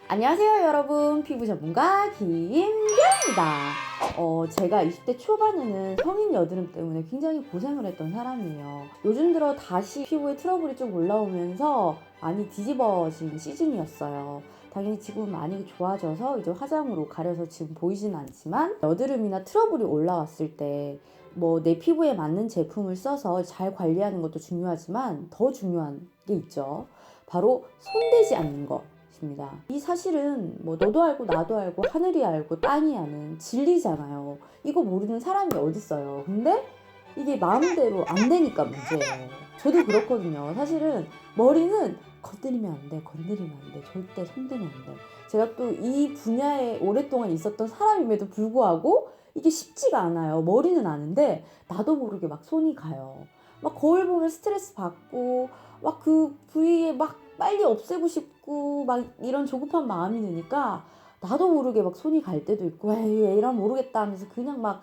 안녕하세요 여러분, 피부 전문가 김경입니다. 제가 20대 초반에는 성인 여드름 때문에 굉장히 고생을 했던 사람이에요. 요즘 들어 다시 피부에 트러블이 좀 올라오면서 많이 뒤집어진 시즌이었어요. 당연히 지금 많이 좋아져서 이제 화장으로 가려서 지금 보이진 않지만, 여드름이나 트러블이 올라왔을 때 내 피부에 맞는 제품을 써서 잘 관리하는 것도 중요하지만 더 중요한 게 있죠. 바로 손대지 않는 것. 이 사실은 너도 알고 나도 알고 하늘이 알고 땅이 아는 진리잖아요. 이거 모르는 사람이 어딨어요. 근데 이게 마음대로 안 되니까 문제예요. 저도 그렇거든요. 사실은 머리는 건드리면 안 돼, 건드리면 안 돼, 절대 손대면 안 돼. 제가 또 이 분야에 오랫동안 있었던 사람임에도 불구하고 이게 쉽지가 않아요. 머리는 아는데 나도 모르게 막 손이 가요. 막 거울 보면 스트레스 받고 막 그 부위에 막 빨리 없애고 싶고 막 이런 조급한 마음이 드니까 나도 모르게 막 손이 갈 때도 있고 에이 왜 이러면 모르겠다 하면서 그냥 막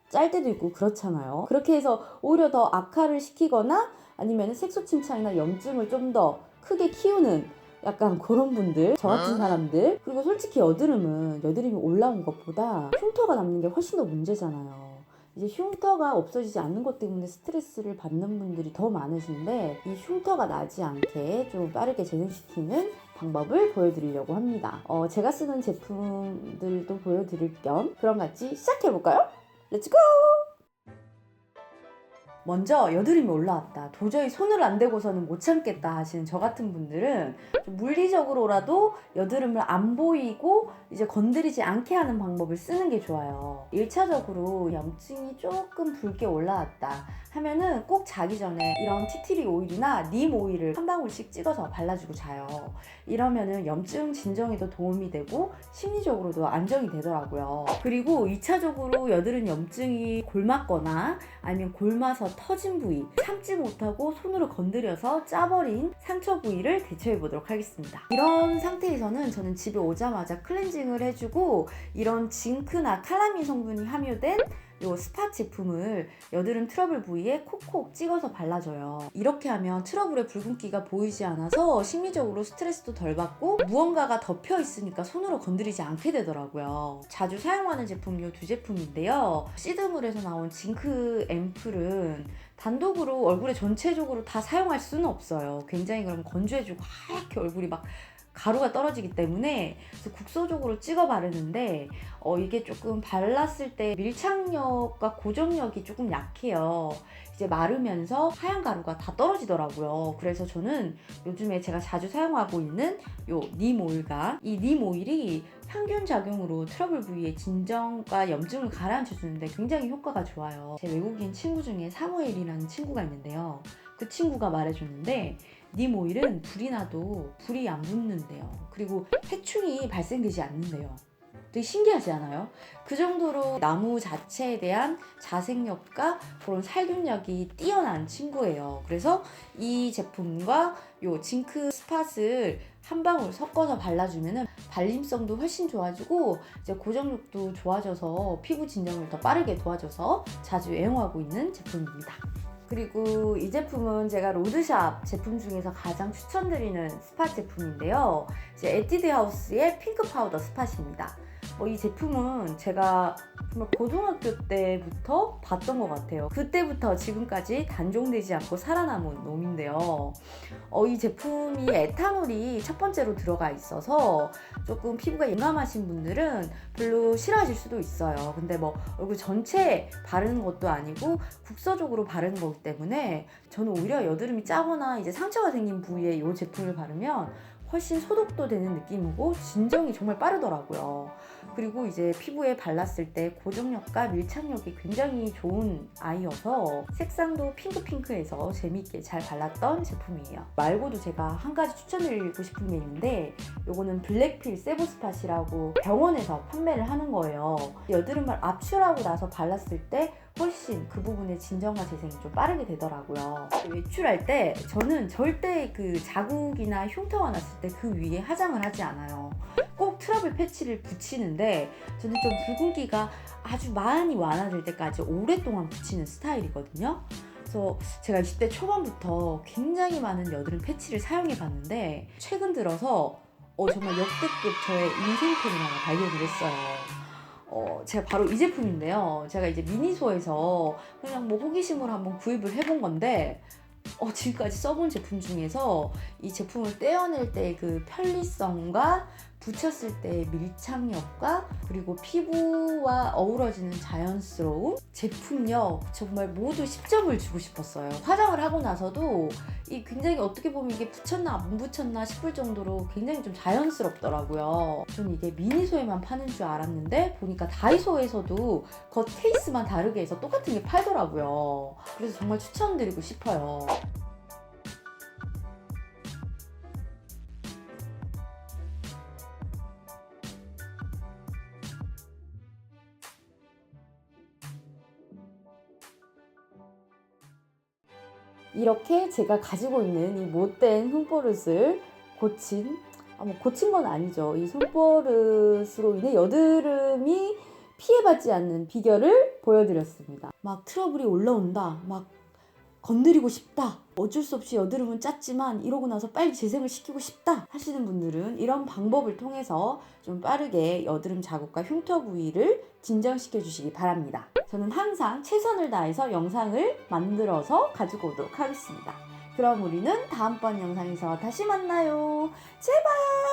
짤 때도 있고 그렇잖아요. 그렇게 해서 오히려 더 악화를 시키거나 아니면 색소 침착이나 염증을 좀 더 크게 키우는 약간 그런 분들, 저 같은 사람들. 그리고 솔직히 여드름이 올라온 것보다 흉터가 남는 게 훨씬 더 문제잖아요. 이제 흉터가 없어지지 않는 것 때문에 스트레스를 받는 분들이 더 많으신데, 이 흉터가 나지 않게 좀 빠르게 재생시키는 방법을 보여드리려고 합니다. 제가 쓰는 제품들도 보여드릴 겸 그럼 같이 시작해볼까요? 렛츠고! 먼저 여드름이 올라왔다, 도저히 손을 안 대고서는 못 참겠다 하시는 저 같은 분들은 좀 물리적으로라도 여드름을 안 보이고 이제 건드리지 않게 하는 방법을 쓰는 게 좋아요. 1차적으로 염증이 조금 붉게 올라왔다 하면은 꼭 자기 전에 이런 티트리 오일이나 님 오일을 한 방울씩 찍어서 발라주고 자요. 이러면은 염증 진정에도 도움이 되고 심리적으로도 안정이 되더라고요. 그리고 2차적으로 여드름 염증이 골맞거나 아니면 골마서 터진 부위, 참지 못하고 손으로 건드려서 짜버린 상처 부위를 대처해 보도록 하겠습니다. 이런 상태에서는 저는 집에 오자마자 클렌징을 해주고 이런 징크나 칼라민 성분이 함유된 요 스팟 제품을 여드름 트러블 부위에 콕콕 찍어서 발라줘요. 이렇게 하면 트러블의 붉은기가 보이지 않아서 심리적으로 스트레스도 덜 받고 무언가가 덮여 있으니까 손으로 건드리지 않게 되더라고요. 자주 사용하는 제품 요 두 제품인데요. 시드물에서 나온 징크 앰플은 단독으로 얼굴에 전체적으로 다 사용할 수는 없어요. 굉장히 그럼 건조해지고 하얗게 얼굴이 막 가루가 떨어지기 때문에 그래서 국소적으로 찍어 바르는데 이게 조금 발랐을 때 밀착력과 고정력이 조금 약해요. 이제 마르면서 하얀 가루가 다 떨어지더라고요. 그래서 저는 요즘에 제가 자주 사용하고 있는 요 님 오일과 이 님 오일이 항균 작용으로 트러블 부위의 진정과 염증을 가라앉혀 주는데 굉장히 효과가 좋아요. 제 외국인 친구 중에 사무엘이라는 친구가 있는데요. 그 친구가 말해줬는데 님 오일은 불이 나도 불이 안 붙는데요. 그리고 해충이 발생되지 않는데요. 되게 신기하지 않아요? 그 정도로 나무 자체에 대한 자생력과 그런 살균력이 뛰어난 친구예요. 그래서 이 제품과 요 징크 스팟을 한 방울 섞어서 발라주면 발림성도 훨씬 좋아지고 이제 고정력도 좋아져서 피부 진정을 더 빠르게 도와줘서 자주 애용하고 있는 제품입니다. 그리고 이 제품은 제가 로드샵 제품 중에서 가장 추천드리는 스팟 제품인데요. 이제 에뛰드하우스의 핑크 파우더 스팟입니다. 이 제품은 제가 정말 고등학교 때부터 봤던 것 같아요. 그때부터 지금까지 단종되지 않고 살아남은 놈인데요. 이 제품이 에탄올이 첫 번째로 들어가 있어서 조금 피부가 민감하신 분들은 별로 싫어하실 수도 있어요. 근데 얼굴 전체에 바르는 것도 아니고 국소적으로 바르는 거기 때문에 저는 오히려 여드름이 짜거나 이제 상처가 생긴 부위에 이 제품을 바르면 훨씬 소독도 되는 느낌이고 진정이 정말 빠르더라고요. 그리고 이제 피부에 발랐을 때 고정력과 밀착력이 굉장히 좋은 아이여서 색상도 핑크핑크해서 재미있게 잘 발랐던 제품이에요. 말고도 제가 한 가지 추천드리고 싶은 게 있는데, 요거는 블랙필 세보스팟이라고 병원에서 판매를 하는 거예요. 여드름을 압출하고 나서 발랐을 때 훨씬 그 부분의 진정과 재생이 좀 빠르게 되더라고요. 외출할 때 저는 절대 그 자국이나 흉터가 났을 때 그 위에 화장을 하지 않아요. 꼭 트러블 패치를 붙이는데 저는 좀 붉은기가 아주 많이 완화될 때까지 오랫동안 붙이는 스타일이거든요. 그래서 제가 20대 초반부터 굉장히 많은 여드름 패치를 사용해 봤는데 최근 들어서 정말 역대급 저의 인생템을 하나 발견을 했어요. 제가 바로 이 제품인데요. 제가 이제 미니소에서 그냥 뭐 호기심으로 한번 구입을 해본 건데, 지금까지 써본 제품 중에서 이 제품을 떼어낼 때 그 편리성과 붙였을 때의 밀착력과 그리고 피부와 어우러지는 자연스러움, 제품력 정말 모두 10점을 주고 싶었어요. 화장을 하고 나서도 이 굉장히 어떻게 보면 이게 붙였나 안 붙였나 싶을 정도로 굉장히 좀 자연스럽더라고요. 저는 이게 미니소에만 파는 줄 알았는데 보니까 다이소에서도 겉 케이스만 다르게 해서 똑같은 게 팔더라고요. 그래서 정말 추천드리고 싶어요. 이렇게 제가 가지고 있는 이 못된 손버릇을 고친 건 아니죠. 이 손버릇으로 인해 여드름이 피해받지 않는 비결을 보여드렸습니다. 막 트러블이 올라온다, 막 건드리고 싶다, 어쩔 수 없이 여드름은 짰지만 이러고 나서 빨리 재생을 시키고 싶다 하시는 분들은 이런 방법을 통해서 좀 빠르게 여드름 자국과 흉터 부위를 진정시켜 주시기 바랍니다. 저는 항상 최선을 다해서 영상을 만들어서 가지고 오도록 하겠습니다. 그럼 우리는 다음번 영상에서 다시 만나요. 제발!